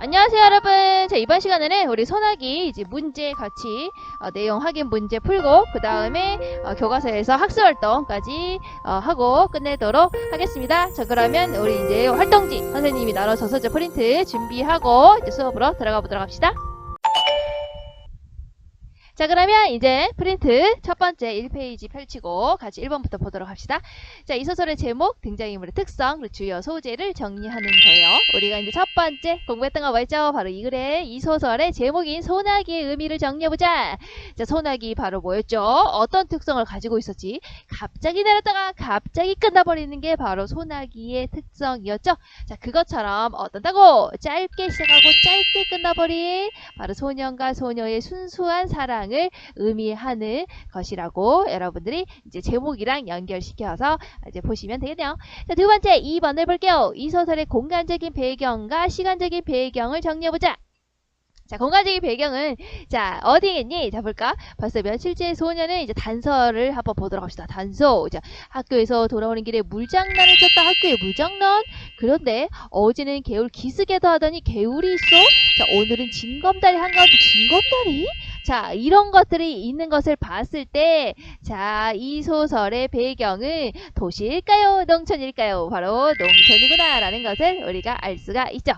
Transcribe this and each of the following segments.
안녕하세요 여러분. 자, 이번 시간에는 우리 소나기 이제 문제 같이 내용 확인 문제 풀고 그 다음에 교과서에서 학습활동까지 하고 끝내도록 하겠습니다. 자, 그러면 우리 이제 활동지 선생님이 나눠줘서 이제 프린트 준비하고 이제 수업으로 들어가 보도록 합시다. 자, 그러면 이제 프린트 첫 번째 1페이지 펼치고 같이 1번부터 보도록 합시다. 자, 이 소설의 제목, 등장인물의 특성, 그리고 주요 소재를 정리하는 거예요. 우리가 이제 첫 번째 공부했던 거 뭐였죠? 바로 이 글의 이 소설의 제목인 소나기의 의미를 정리해보자. 자, 소나기 바로 뭐였죠? 어떤 특성을 가지고 있었지? 갑자기 내렸다가 갑자기 끝나버리는 게 바로 소나기의 특성이었죠? 자, 그것처럼 어떤다고? 짧게 시작하고 짧게 끝나버린 바로 소년과 소녀의 순수한 사랑을 의미하는 것이라고 여러분들이 이제 제목이랑 연결시켜서 이제 보시면 되겠네요. 자, 두 번째 2번을 볼게요. 이 소설의 공간적인 배경과 시간적인 배경을 정리해보자. 자, 공간적인 배경은 자 어디겠니? 자, 볼까? 벌써 며칠째 소녀는 이제 단서를 한번 보도록 합시다. 단서. 자, 학교에서 돌아오는 길에 물장난을 쳤다. 학교에 물장난? 그런데 어제는 개울 기슭에도 하더니 개울이 있어? 자, 오늘은 징검다리 한가운데 징검다리? 자, 이런 것들이 있는 것을 봤을 때 자, 이 소설의 배경은 도시일까요? 농촌일까요? 바로 농촌이구나 라는 것을 우리가 알 수가 있죠.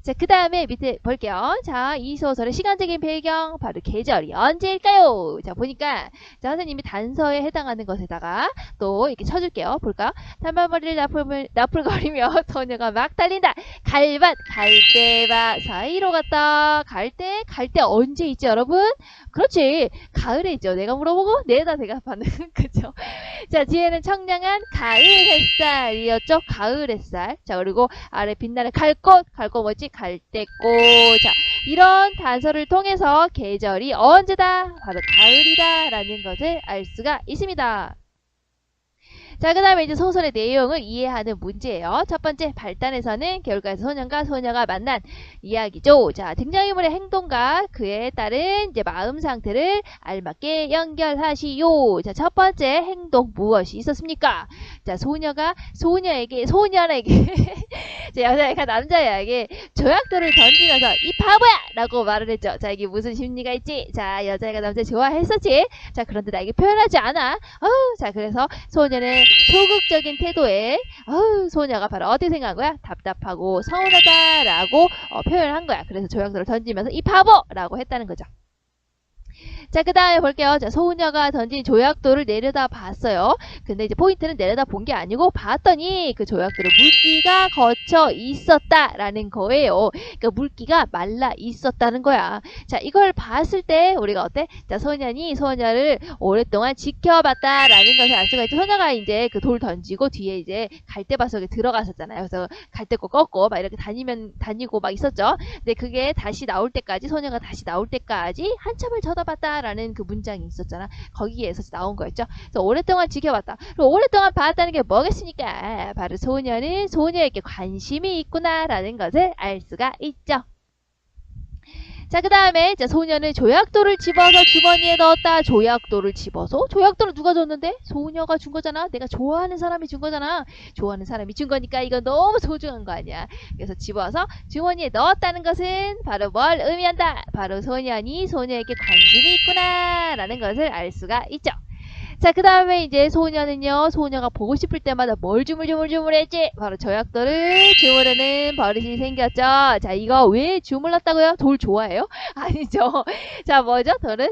자, 그 다음에 밑에 볼게요. 자, 이 소설의 시간적인 배경, 바로 계절이 언제일까요? 자, 보니까, 자, 선생님이 단서에 해당하는 것에다가 또 이렇게 쳐줄게요. 볼까? 단발머리를 나풀거리며 소녀가 막 달린다. 갈밭, 갈대밭 사이로 갔다. 갈대 언제 있지, 여러분? 그렇지. 가을에 있죠. 내가 물어보고, 내다 대답하는, 그죠? 자, 뒤에는 청량한 가을 햇살이었죠. 가을 햇살. 자, 그리고 아래 빛나는 갈꽃 뭐지? 갈대꽃. 자, 이런 단서를 통해서 계절이 언제다? 바로 가을이다 라는 것을 알 수가 있습니다. 자, 그 다음에 이제 소설의 내용을 이해하는 문제예요. 첫 번째, 발단에서는 개울가에서 소년과 소녀가 만난 이야기죠. 자, 등장인물의 행동과 그에 따른 이제 마음 상태를 알맞게 연결하시오. 자, 첫 번째 행동 무엇이 있었습니까? 자, 소년에게 자, 여자애가 남자애에게 조약돌을 던지면서 이 바보야! 라고 말을 했죠. 자, 이게 무슨 심리가 있지? 자, 여자애가 남자 좋아했었지? 자, 그런데 나에게 표현하지 않아. 자, 그래서 소년은 소극적인 태도에 소녀가 바로 어떻게 생각한 거야? 답답하고 서운하다라고 표현한 거야. 그래서 조약돌을 던지면서 이 바보라고 했다는 거죠. 자, 그 다음에 볼게요. 자, 소녀가 던진 조약돌을 내려다 봤어요. 근데 이제 포인트는 내려다 본 게 아니고 봤더니 그 조약돌에 물기가 걷혀 있었다라는 거예요. 그러니까 물기가 말라 있었다는 거야. 자, 이걸 봤을 때 우리가 어때? 자, 소년이 소녀를 오랫동안 지켜봤다라는 것을 알 수가 있죠. 소녀가 이제 그 돌 던지고 뒤에 이제 갈대밭 속에 들어갔었잖아요. 그래서 갈대꽃 꺾고 막 이렇게 다니고 막 있었죠. 근데 그게 다시 나올 때까지 소녀가 다시 나올 때까지 한참을 쳐다봤다. 라는 그 문장이 있었잖아. 거기에서 나온 거였죠. 그래서 오랫동안 지켜봤다. 그리고 오랫동안 봤다는 게 뭐겠습니까? 바로 소녀는 소녀에게 관심이 있구나라는 것을 알 수가 있죠. 자, 그 다음에 소녀는 조약돌을 집어서 주머니에 넣었다. 조약돌을 집어서? 조약돌은 누가 줬는데? 소녀가 준 거잖아. 내가 좋아하는 사람이 준 거잖아. 좋아하는 사람이 준 거니까 이건 너무 소중한 거 아니야. 그래서 집어서 주머니에 넣었다는 것은 바로 뭘 의미한다? 바로 소년이 소녀에게 관심이 있구나 라는 것을 알 수가 있죠. 자, 그 다음에 이제 소녀는요, 소녀가 보고 싶을 때마다 뭘 주물주물했지? 바로 조약돌을 주무르는 버릇이 생겼죠. 자, 이거 왜 주물렀다고요? 돌 좋아해요? 아니죠. 자, 뭐죠? 돌은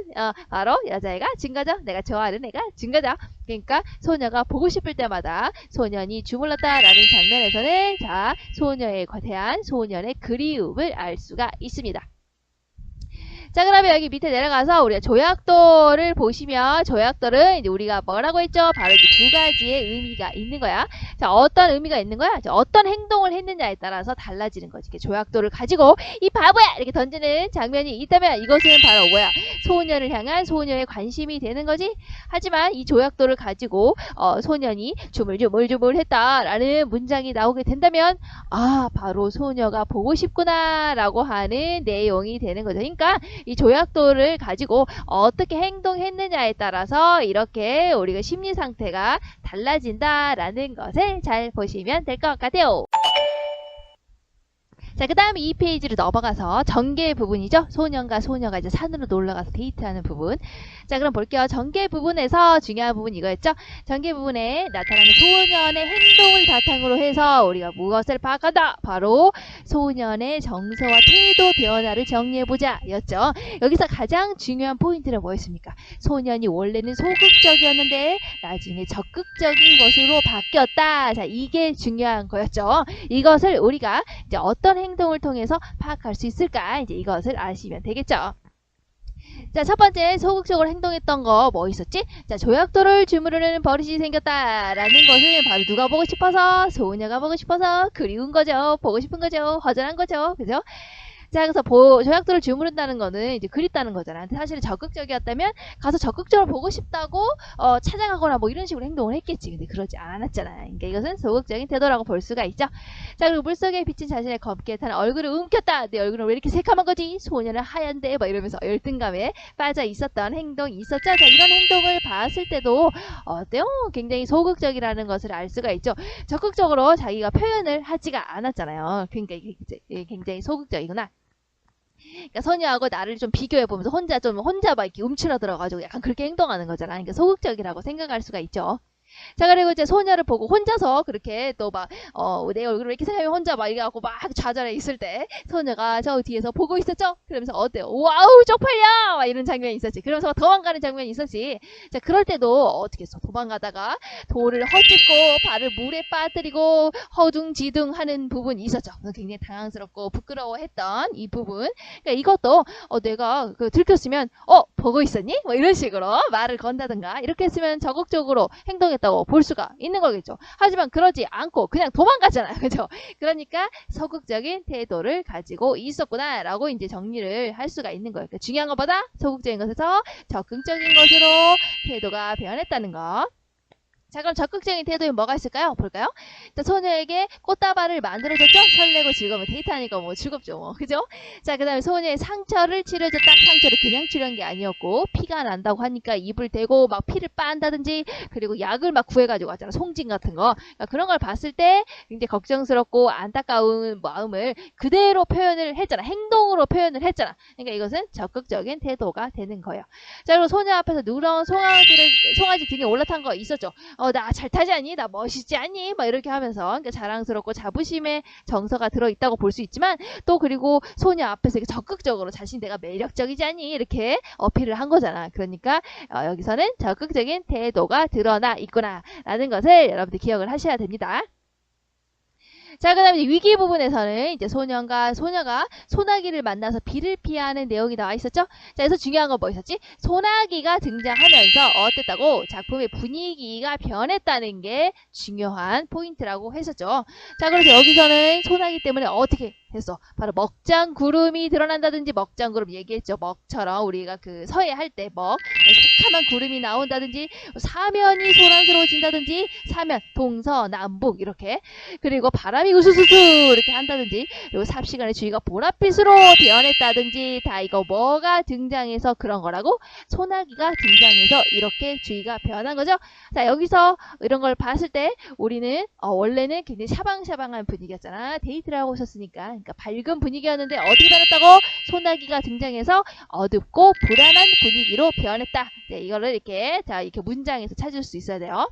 바로 여자애가 준 거죠. 내가 좋아하는 애가 준 거죠. 그러니까 소녀가 보고 싶을 때마다 소년이 주물렀다라는 장면에서는 자, 소녀에 대한 소년의 그리움을 알 수가 있습니다. 자, 그러면 여기 밑에 내려가서 우리가 조약돌을 보시면 조약돌은 이제 우리가 뭐라고 했죠? 바로 이제 두 가지의 의미가 있는 거야. 자, 어떤 의미가 있는 거야? 자, 어떤 행동을 했느냐에 따라서 달라지는 거지. 이렇게 조약돌을 가지고 이 바보야! 이렇게 던지는 장면이 있다면 이것은 바로 뭐야? 소년을 향한 소녀의 관심이 되는 거지. 하지만 이 조약돌을 가지고 소년이 주물주물 했다라는 문장이 나오게 된다면 바로 소녀가 보고 싶구나 라고 하는 내용이 되는 거죠. 그러니까 이 조약돌을 가지고 어떻게 행동했느냐에 따라서 이렇게 우리가 심리 상태가 달라진다라는 것을 잘 보시면 될 것 같아요. 자, 그 다음에 이 페이지로 넘어가서 전개 부분이죠. 소년과 소녀가 이제 산으로 놀러가서 데이트하는 부분. 자, 그럼 볼게요. 전개 부분에서 중요한 부분 이거였죠. 전개 부분에 나타나는 소년의 행동을 바탕으로 해서 우리가 무엇을 파악한다? 바로 소년의 정서와 태도 변화를 정리해보자 였죠. 여기서 가장 중요한 포인트는 뭐였습니까? 소년이 원래는 소극적이었는데 나중에 적극적인 것으로 바뀌었다. 자, 이게 중요한 거였죠. 이것을 우리가 이제 어떤 행동을 통해서 파악할 수 있을까? 이제 이것을 아시면 되겠죠. 자, 첫 번째 소극적으로 행동했던 거 뭐 있었지? 자, 조약돌을 주무르는 버릇이 생겼다라는 것은 바로 누가 보고 싶어서? 소녀가 보고 싶어서 그리운 거죠. 보고 싶은 거죠. 허전한 거죠. 그죠? 자, 그래서 조약돌을 주무른다는 거는 이제 그립다는 거잖아. 근데 사실 적극적이었다면 가서 적극적으로 보고 싶다고 찾아가거나 뭐 이런 식으로 행동을 했겠지. 근데 그러지 않았잖아. 그러니까 이것은 소극적인 태도라고 볼 수가 있죠. 자, 그리고 물속에 비친 자신의 검게 탄 얼굴을 움켰다. 내 얼굴은 왜 이렇게 새카만 거지? 소녀는 하얀데 막 이러면서 열등감에 빠져 있었던 행동이 있었죠. 자, 이런 행동을 봤을 때도 어때요? 굉장히 소극적이라는 것을 알 수가 있죠. 적극적으로 자기가 표현을 하지가 않았잖아요. 그러니까 이게 굉장히 소극적이구나. 그러니까 선유하고 나를 좀 비교해보면서 혼자 막 이렇게 움츠러들어가지고 약간 그렇게 행동하는 거잖아. 그러니까 소극적이라고 생각할 수가 있죠. 자, 그리고 이제 소녀를 보고 혼자서 그렇게 또 막, 내 얼굴을 왜 이렇게 생각하면 혼자 막 이래갖고 막 좌절해 있을 때 소녀가 저 뒤에서 보고 있었죠? 그러면서 어때요? 와우, 쪽팔려! 막 이런 장면이 있었지. 그러면서 도망가는 장면이 있었지. 자, 그럴 때도 어떻게 했어? 도망가다가 돌을 허짓고 발을 물에 빠뜨리고 허둥지둥 하는 부분이 있었죠. 굉장히 당황스럽고 부끄러워했던 이 부분. 그러니까 이것도 내가 들켰으면 보고 있었니? 뭐 이런 식으로 말을 건다든가 이렇게 했으면 적극적으로 행동했다고 볼 수가 있는 거겠죠. 하지만 그러지 않고 그냥 도망가잖아요. 그죠? 그러니까 소극적인 태도를 가지고 있었구나 라고 이제 정리를 할 수가 있는 거예요. 그러니까 중요한 것보다 소극적인 것에서 적극적인 것으로 태도가 변했다는 거. 자, 그럼 적극적인 태도에 뭐가 있을까요? 볼까요? 자, 소녀에게 꽃다발을 만들어줬죠? 설레고 즐거우면 데이트하니까 뭐 즐겁죠, 뭐. 그죠? 자, 그 다음에 소녀의 상처를 치료해줬다. 상처를 그냥 치료한 게 아니었고, 피가 난다고 하니까 입을 대고 막 피를 빤다든지, 그리고 약을 막 구해가지고 왔잖아. 송진 같은 거. 그러니까 그런 걸 봤을 때 굉장히 걱정스럽고 안타까운 마음을 그대로 표현을 했잖아. 행동으로 표현을 했잖아. 그러니까 이것은 적극적인 태도가 되는 거예요. 자, 그리고 소녀 앞에서 누런 송아지 등에 올라탄 거 있었죠? 나 잘 타지 않니? 나 멋있지 않니? 막 이렇게 하면서 그러니까 자랑스럽고 자부심의 정서가 들어있다고 볼 수 있지만 또 그리고 소녀 앞에서 적극적으로 자신이 내가 매력적이지 않니? 이렇게 어필을 한 거잖아. 그러니까 여기서는 적극적인 태도가 드러나 있구나 라는 것을 여러분들 기억을 하셔야 됩니다. 자, 그 다음에 위기 부분에서는 이제 소녀가 소나기를 만나서 비를 피하는 내용이 나와 있었죠? 자, 그래서 중요한 건 뭐 있었지? 소나기가 등장하면서 어땠다고? 작품의 분위기가 변했다는 게 중요한 포인트라고 했었죠. 자, 그래서 여기서는 소나기 때문에 어떻게 했어? 바로 먹장구름이 드러난다든지 먹장구름 얘기했죠. 먹처럼 우리가 그 서해할 때 새카만 구름이 나온다든지 사면이 소란스러워진다든지 사면 동서남북 이렇게 그리고 바람이 우수수수 이렇게 한다든지 그리고 삽시간의 주위가 보랏빛으로 변했다든지 다 이거 뭐가 등장해서 그런 거라고? 소나기가 등장해서 이렇게 주위가 변한 거죠. 자, 여기서 이런 걸 봤을 때 우리는 원래는 굉장히 샤방샤방한 분위기였잖아. 데이트를 하고 오셨으니까 그러니까 밝은 분위기였는데 어떻게 변했다고? 소나기가 등장해서 어둡고 불안한 분위기로 변했다. 네, 이거를 이렇게 문장에서 찾을 수 있어야 돼요.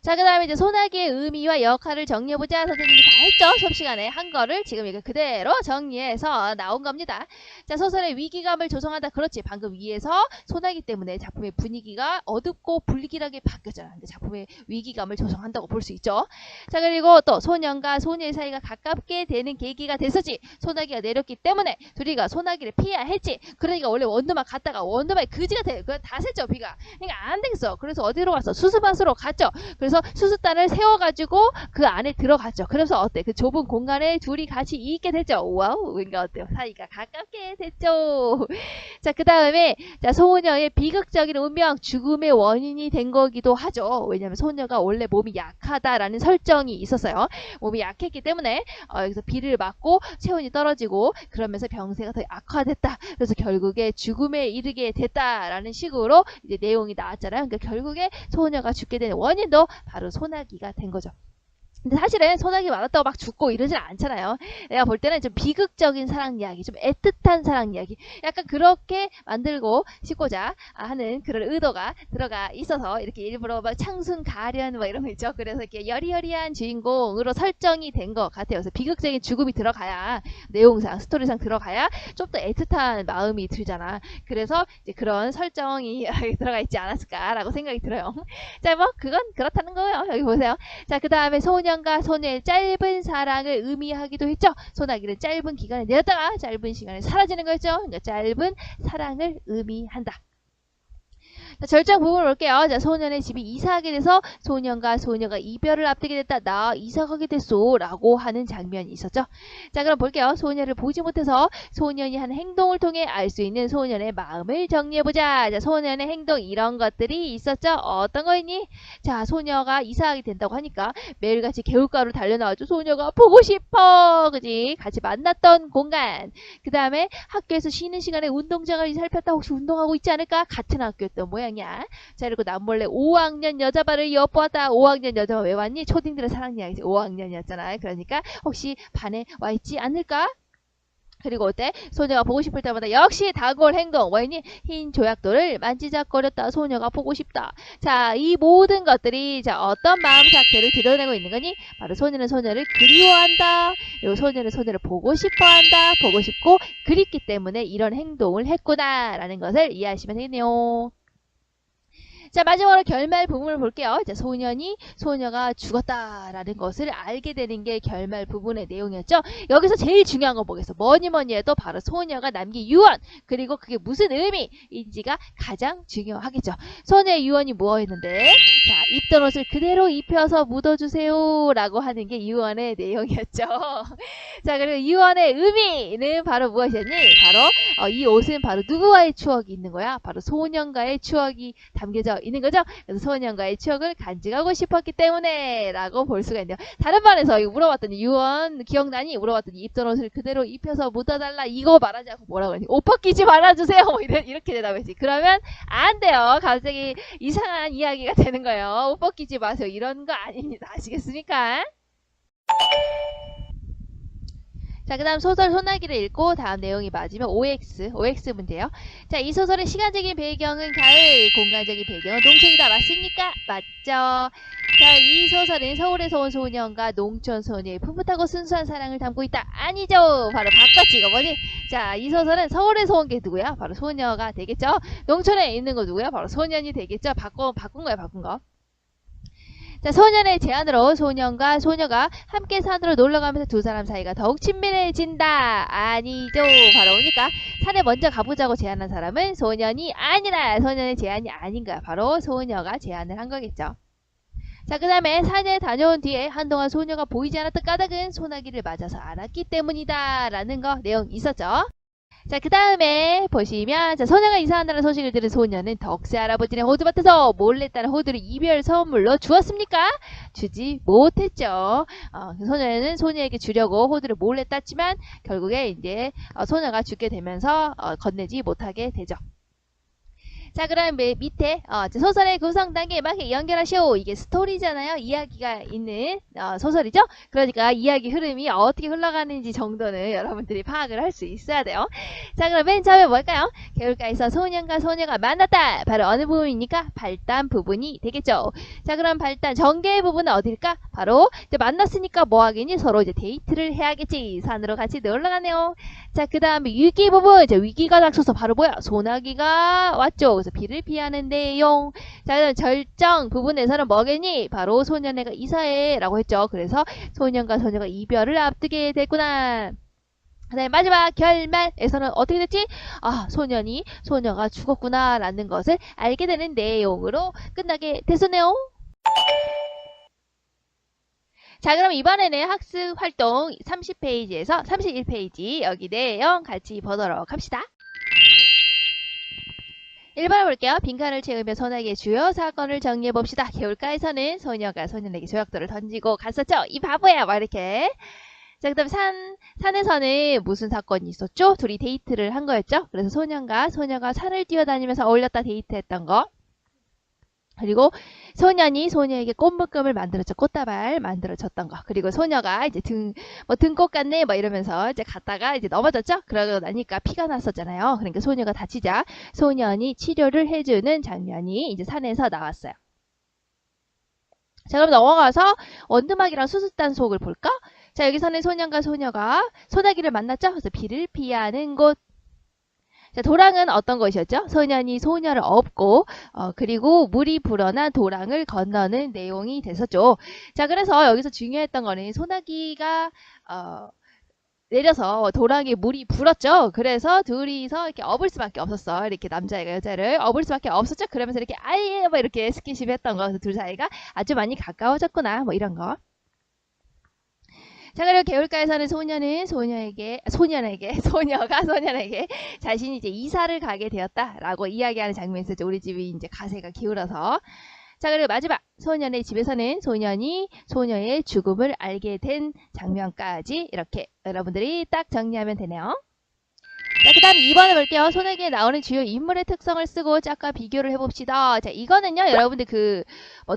자, 그 다음에 이제 소나기의 의미와 역할을 정리해보자. 선생님이 다 했죠? 수업 시간에 한 거를 지금 이렇게 그대로 정리해서 나온 겁니다. 자, 소설의 위기감을 조성한다. 그렇지. 방금 위에서 소나기 때문에 작품의 분위기가 어둡고 불길하게 바뀌었잖아. 근데 작품의 위기감을 조성한다고 볼 수 있죠. 자, 그리고 또 소년과 소녀의 사이가 가깝게 되는 계기가 됐었지. 소나기가 내렸기 때문에 둘이가 소나기를 피해야 했지. 그러니까 원래 원두막 갔다가 원두막이 그지가 돼. 그거 다 샜죠, 비가. 그러니까 안 되겠어. 그래서 어디로 갔어? 수수밭으로 갔죠. 그래서 수수단을 세워가지고 그 안에 들어갔죠. 그래서 어때? 그 좁은 공간에 둘이 같이 있게 됐죠. 와우, 그러니까 어때요? 사이가 가깝게 됐죠. 자, 그 다음에 소녀의 비극적인 운명, 죽음의 원인이 된 거기도 하죠. 왜냐하면 소녀가 원래 몸이 약하다라는 설정이 있었어요. 몸이 약했기 때문에 여기서 비를 맞고 체온이 떨어지고 그러면서 병세가 더 악화됐다. 그래서 결국에 죽음에 이르게 됐다라는 식으로 이제 내용이 나왔잖아요. 그러니까 결국에 소녀가 죽게 된 원인도 바로 소나기가 된 거죠. 근데 사실은 소나기 맞았다고 막 죽고 이러진 않잖아요. 내가 볼 때는 좀 비극적인 사랑 이야기, 좀 애틋한 사랑 이야기, 약간 그렇게 만들고 싶고자 하는 그런 의도가 들어가 있어서 이렇게 일부러 막 창순 가련 뭐 이런 거 있죠. 그래서 이렇게 여리여리한 주인공으로 설정이 된 것 같아요. 그래서 비극적인 죽음이 들어가야, 내용상 스토리상 들어가야 좀 더 애틋한 마음이 들잖아. 그래서 이제 그런 설정이 들어가 있지 않았을까라고 생각이 들어요. 자, 뭐 그건 그렇다는 거예요. 여기 보세요. 자, 그 다음에 소년과 소녀의 짧은 사랑을 의미하기도 했죠. 소나기는 짧은 기간에 내렸다가 짧은 시간에 사라지는 거였죠. 그러니까 짧은 사랑을 의미한다. 자, 절정 부분을 볼게요. 자, 소년의 집이 이사하게 돼서 소년과 소녀가 이별을 앞두게 됐다. 나 이사 가게 됐소. 라고 하는 장면이 있었죠. 자, 그럼 볼게요. 소녀를 보지 못해서 소년이 하는 행동을 통해 알 수 있는 소년의 마음을 정리해보자. 자, 소년의 행동 이런 것들이 있었죠. 어떤 거있니? 자, 소녀가 이사하게 된다고 하니까 매일같이 개울가로 달려나와줘. 소녀가 보고 싶어. 그지? 같이 만났던 공간. 그 다음에 학교에서 쉬는 시간에 운동장을 살폈다. 혹시 운동하고 있지 않을까? 같은 학교였던 모양이야. 자, 그리고 남몰래 5학년 여자반을 엿보았다. 5학년 여자반 왜 왔니? 초딩들의 사랑 이야기지. 5학년이었잖아. 그러니까 혹시 반에 와 있지 않을까? 그리고 어때? 소녀가 보고 싶을 때마다 역시 다골 행동. 뭐였니? 흰 조약돌을 만지작거렸다. 소녀가 보고 싶다. 자, 이 모든 것들이 자 어떤 마음 상태를 드러내고 있는 거니? 바로 소녀는 소녀를 그리워한다. 그리고 소녀는 소녀를 보고 싶어한다. 보고 싶고 그립기 때문에 이런 행동을 했구나. 라는 것을 이해하시면 되겠네요. 자, 마지막으로 결말 부분을 볼게요. 자, 소녀가 죽었다라는 것을 알게 되는 게 결말 부분의 내용이었죠. 여기서 제일 중요한 거 뭐겠어? 뭐니 해도 바로 소녀가 남긴 유언, 그리고 그게 무슨 의미인지가 가장 중요하겠죠. 소녀의 유언이 뭐였는데, 자, 입던 옷을 그대로 입혀서 묻어주세요 라고 하는 게 유언의 내용이었죠. 자, 그리고 유언의 의미는 바로 무엇이었니? 바로 이 옷은 바로 누구와의 추억이 있는 거야? 바로 소년과의 추억이 담겨져 있는 거죠. 그래서 소년과의 추억을 간직하고 싶었기 때문에 라고 볼 수가 있네요. 다른 반에서 이거 물어봤더니 유언 기억나니? 물어봤더니 입던 옷을 그대로 입혀서 묻어달라 이거 말하지 않고 뭐라고 했니? 옷 벗기지 말아주세요. 뭐 이렇게 대답했지. 그러면 안 돼요. 갑자기 이상한 이야기가 되는 거예요. 옷 벗기지 마세요. 이런 거 아닙니다. 아시겠습니까? 자, 그 다음 소설 소나기를 읽고 다음 내용이 맞으면 OX 문제예요. 자, 이 소설의 시간적인 배경은 가을, 공간적인 배경은 농촌이다. 맞습니까? 맞죠. 자, 이 소설은 서울에서 온 소년과 농촌 소녀의 풋풋하고 순수한 사랑을 담고 있다. 아니죠. 바로 바꿨지. 이거 뭐지? 자, 이 소설은 서울에서 온 게 누구야? 바로 소녀가 되겠죠. 농촌에 있는 거 누구야? 바로 소년이 되겠죠. 바꾼 거야, 바꾼 거. 자, 소년의 제안으로 소년과 소녀가 함께 산으로 놀러가면서 두 사람 사이가 더욱 친밀해진다. 아니죠. 바로 오니까 산에 먼저 가보자고 제안한 사람은 소년이 아니라 소년의 제안이 아닌 거야. 바로 소녀가 제안을 한 거겠죠. 자, 그 다음에 산에 다녀온 뒤에 한동안 소녀가 보이지 않았던 까닭은 소나기를 맞아서 알았기 때문이다. 라는 거 내용 있었죠. 자, 그 다음에 보시면 자, 소녀가 이사한다는 소식을 들은 소녀는 덕세 할아버지네 호두밭에서 몰래 따는 호두를 이별 선물로 주었습니까? 주지 못했죠. 소녀는 소녀에게 주려고 호두를 몰래 땄지만 결국에 이제 소녀가 죽게 되면서 건네지 못하게 되죠. 자, 그럼 밑에 소설의 구성 단계 맞게 연결하시오. 이게 스토리잖아요. 이야기가 있는 소설이죠. 그러니까 이야기 흐름이 어떻게 흘러가는지 정도는 여러분들이 파악을 할 수 있어야 돼요. 자, 그럼 맨 처음에 뭘까요? 개울가에서 소년과 소녀가 만났다. 바로 어느 부분입니까? 발단 부분이 되겠죠. 자, 그럼 발단 전개 부분은 어딜까? 바로 이제 만났으니까 뭐 하겠니? 서로 이제 데이트를 해야겠지. 산으로 같이 놀러 가네요. 자, 그 다음에 위기 부분. 이제 위기가 닥쳐서 바로 뭐야? 소나기가 왔죠. 그래서 비를 피하는 내용. 자, 절정 부분에서는 뭐겠니? 바로 소년애가 이사해 라고 했죠. 그래서 소년과 소녀가 이별을 앞두게 됐구나. 네, 마지막 결말에서는 어떻게 됐지? 소녀가 죽었구나 라는 것을 알게 되는 내용으로 끝나게 됐었네요. 자, 그럼 이번에는 학습 활동 30페이지에서 31페이지 여기 내용 같이 보도록 합시다. 1번을 볼게요. 빈칸을 채우며 소나기의 주요 사건을 정리해봅시다. 개울가에서는 소녀가 소년에게 조약돌을 던지고 갔었죠. 이 바보야! 막 이렇게. 자, 그 다음에 산에서는 무슨 사건이 있었죠? 둘이 데이트를 한 거였죠. 그래서 소녀가 산을 뛰어다니면서 어울렸다 데이트했던 거. 그리고 소년이 소녀에게 꽃묶음을 만들어줘, 꽃다발 만들어줬던 거. 그리고 소녀가 이제 등꽃 같네, 뭐 이러면서 이제 갔다가 이제 넘어졌죠? 그러고 나니까 피가 났었잖아요. 그러니까 소녀가 다치자 소년이 치료를 해주는 장면이 이제 산에서 나왔어요. 자, 그럼 넘어가서 원두막이랑 수수단속을 볼까? 자, 여기서는 소년과 소녀가 소나기를 만났죠? 그래서 비를 피하는 곳. 자, 도랑은 어떤 것이었죠? 소년이 소녀를 업고 그리고 물이 불어난 도랑을 건너는 내용이 됐었죠. 자, 그래서 여기서 중요했던 거는 소나기가 내려서 도랑에 물이 불었죠. 그래서 둘이서 이렇게 업을 수밖에 없었어. 이렇게 남자애가 여자를 업을 수밖에 없었죠. 그러면서 이렇게 아예 뭐 이렇게 스킨십 했던 거. 그래서 둘 사이가 아주 많이 가까워졌구나. 뭐 이런 거. 자, 그리고 개울가에서는 소녀가 소년에게 자신이 이제 이사를 가게 되었다라고 이야기하는 장면이 있었죠. 우리 집이 이제 가세가 기울어서. 자, 그리고 마지막 소년의 집에서는 소년이 소녀의 죽음을 알게 된 장면까지 이렇게 여러분들이 딱 정리하면 되네요. 자, 그 다음 2번을 볼게요. 소나기에 나오는 주요 인물의 특성을 쓰고 짝과 비교를 해봅시다. 자, 이거는요, 여러분들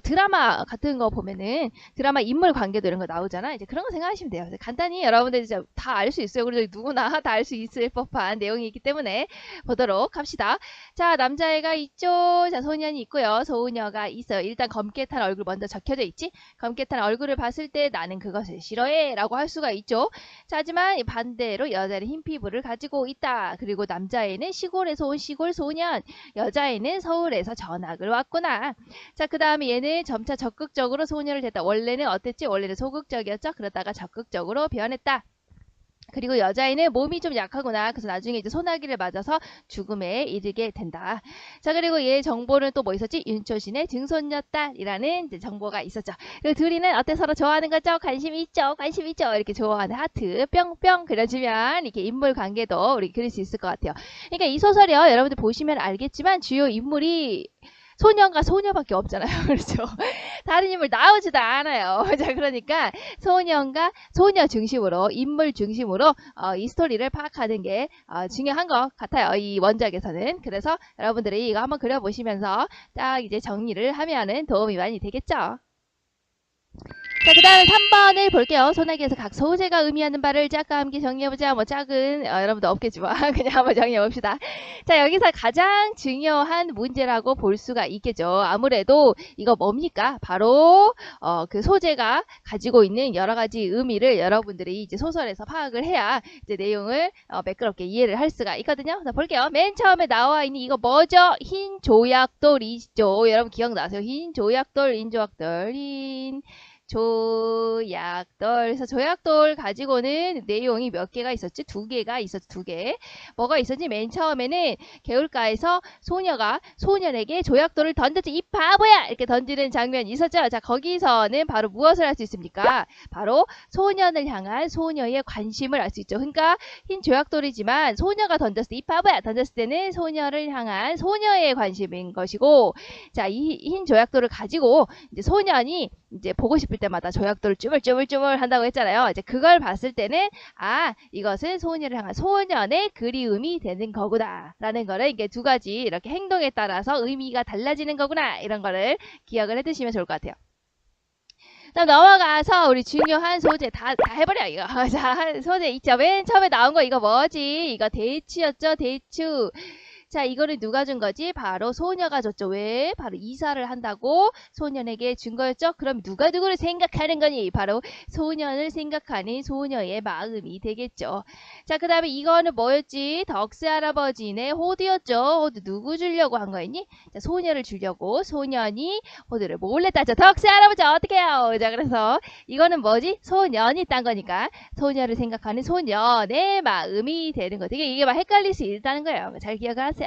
드라마 같은 거 보면은 드라마 인물 관계도 이런 거 나오잖아. 이제 그런 거 생각하시면 돼요. 간단히 여러분들 이제 다 알 수 있어요. 그리고 누구나 다 알 수 있을 법한 내용이 있기 때문에 보도록 합시다. 자, 남자애가 있죠. 자, 소년이 있고요. 소녀가 있어요. 일단 검게 탄 얼굴 먼저 적혀져 있지. 검게 탄 얼굴을 봤을 때 나는 그것을 싫어해 라고 할 수가 있죠. 자, 하지만 반대로 여자는 흰 피부를 가지고 있다. 그리고 남자애는 시골에서 온 시골 소년, 여자애는 서울에서 전학을 왔구나. 자, 그 다음에 얘는 점차 적극적으로 소녀를 됐다. 원래는 어땠지? 원래는 소극적이었죠. 그러다가 적극적으로 변했다. 그리고 여자애는 몸이 좀 약하구나. 그래서 나중에 이제 소나기를 맞아서 죽음에 이르게 된다. 자, 그리고 얘 정보는 또 뭐 있었지? 윤초신의 증손녀딸이라는 이제 정보가 있었죠. 그리고 둘이는 어때 서로 좋아하는 거죠? 관심 있죠? 관심 있죠? 이렇게 좋아하는 하트 뿅뿅 그려주면 이렇게 인물 관계도 우리 그릴 수 있을 것 같아요. 그러니까 이 소설이요. 여러분들 보시면 알겠지만 주요 인물이 소년과 소녀밖에 없잖아요. 그렇죠? 다른 인물 나오지도 않아요. 자, 그러니까 소년과 소녀 중심으로 인물 중심으로 이 스토리를 파악하는 게 중요한 것 같아요. 이 원작에서는. 그래서 여러분들이 이거 한번 그려보시면서 딱 이제 정리를 하면은 도움이 많이 되겠죠. 자, 그 다음에 3번을 볼게요. 소나기에서 각 소재가 의미하는 바를 짝과 함께 정리해보자. 뭐 짝은 여러분도 없겠지만 그냥 한번 정리해봅시다. 자, 여기서 가장 중요한 문제라고 볼 수가 있겠죠. 아무래도 이거 뭡니까? 바로 그 소재가 가지고 있는 여러 가지 의미를 여러분들이 이제 소설에서 파악을 해야 이제 내용을 매끄럽게 이해를 할 수가 있거든요. 자, 볼게요. 맨 처음에 나와 있는 이거 뭐죠? 흰 조약돌이죠. 여러분 기억나세요? 흰 조약돌, 흰 조약돌. 그래서 조약돌 가지고는 내용이 몇 개가 있었지? 2개가 있었지. 2개. 뭐가 있었지? 맨 처음에는 개울가에서 소녀가 소년에게 조약돌을 던졌지. 이 바보야! 이렇게 던지는 장면이 있었죠. 자, 거기서는 바로 무엇을 할 수 있습니까? 바로 소년을 향한 소녀의 관심을 알 수 있죠. 그러니까 흰 조약돌이지만 소녀가 던졌을 때 이 바보야! 던졌을 때는 소녀를 향한 소녀의 관심인 것이고, 자, 이 흰 조약돌을 가지고 이제 소년이 이제 보고 싶을 때마다 조약돌을 쭈물쭈물쭈물 한다고 했잖아요. 이제 그걸 봤을 때는 이것은 소녀를 향한 소년의 그리움이 되는 거구나 라는 거를 이게 2가지 이렇게 행동에 따라서 의미가 달라지는 거구나 이런 거를 기억을 해두시면 좋을 것 같아요. 다음 넘어가서 우리 중요한 소재 다 해버려 이거. 자, 소재 있죠. 맨 처음에 나온 거 이거 뭐지? 이거 대추였죠. 대추. 자, 이거를 누가 준 거지? 바로 소녀가 줬죠. 왜? 바로 이사를 한다고 소년에게 준 거였죠? 그럼 누가 누구를 생각하는 거니? 바로 소년을 생각하는 소녀의 마음이 되겠죠. 자, 그 다음에 이거는 뭐였지? 덕스 할아버지네 호두였죠. 호두 누구 주려고 한 거였니? 자, 소녀를 주려고 소년이 호두를 몰래 따죠. 덕스 할아버지 어떻게 해요? 자, 그래서 이거는 뭐지? 소년이 딴 거니까 소녀를 생각하는 소년의 마음이 되는 거. 되게 이게 막 헷갈릴 수 있다는 거예요. 잘 기억을 하세요.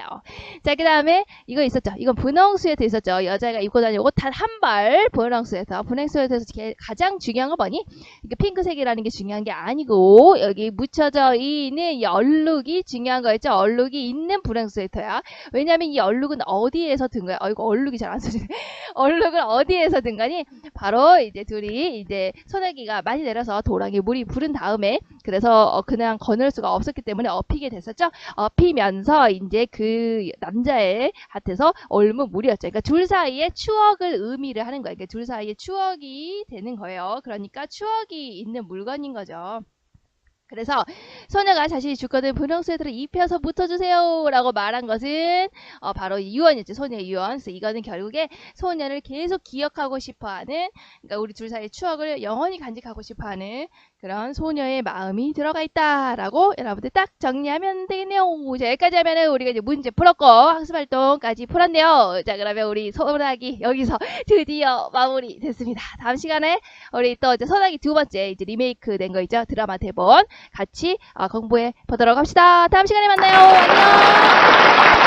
자, 그 다음에 이거 있었죠. 이건 분홍 스웨터 있었죠. 여자가 입고 다니는 옷 단 한 벌 분홍 스웨터. 분홍 스웨터에서 가장 중요한 거 뭐니? 이게 핑크색이라는 게 중요한 게 아니고 여기 묻혀져 있는 이 얼룩이 중요한 거였죠. 얼룩이 있는 분홍 스웨터야. 왜냐면 이 얼룩은 어디에서 든 거야? 이거 얼룩이 잘 안 써지네. 얼룩은 어디에서 든 거니? 바로 이제 둘이 이제 소나기가 많이 내려서 도랑에 물이 부른 다음에 그래서 그냥 거늘 수가 없었기 때문에 업히게 됐었죠. 업히면서 이제 그 남자의 밭에서 옮은 물이었죠. 그러니까 둘 사이에 추억을 의미를 하는 거예요. 그러니까 둘 사이에 추억이 되는 거예요. 그러니까 추억이 있는 물건인 거죠. 그래서 소녀가 자신이 주권을 분홍스웨터를 입혀서 붙어주세요 라고 말한 것은 바로 유언이었죠. 소녀의 유언. 그래서 이거는 결국에 소녀를 계속 기억하고 싶어하는, 그러니까 우리 둘 사이의 추억을 영원히 간직하고 싶어하는 그런 소녀의 마음이 들어가 있다라고 여러분들 딱 정리하면 되겠네요. 자, 여기까지 하면은 우리가 이제 문제 풀었고 학습활동까지 풀었네요. 자, 그러면 우리 소나기 여기서 드디어 마무리 됐습니다. 다음 시간에 우리 또 이제 소나기 두 번째 이제 리메이크 된 거 있죠. 드라마 대본 같이 공부해 보도록 합시다. 다음 시간에 만나요. 안녕.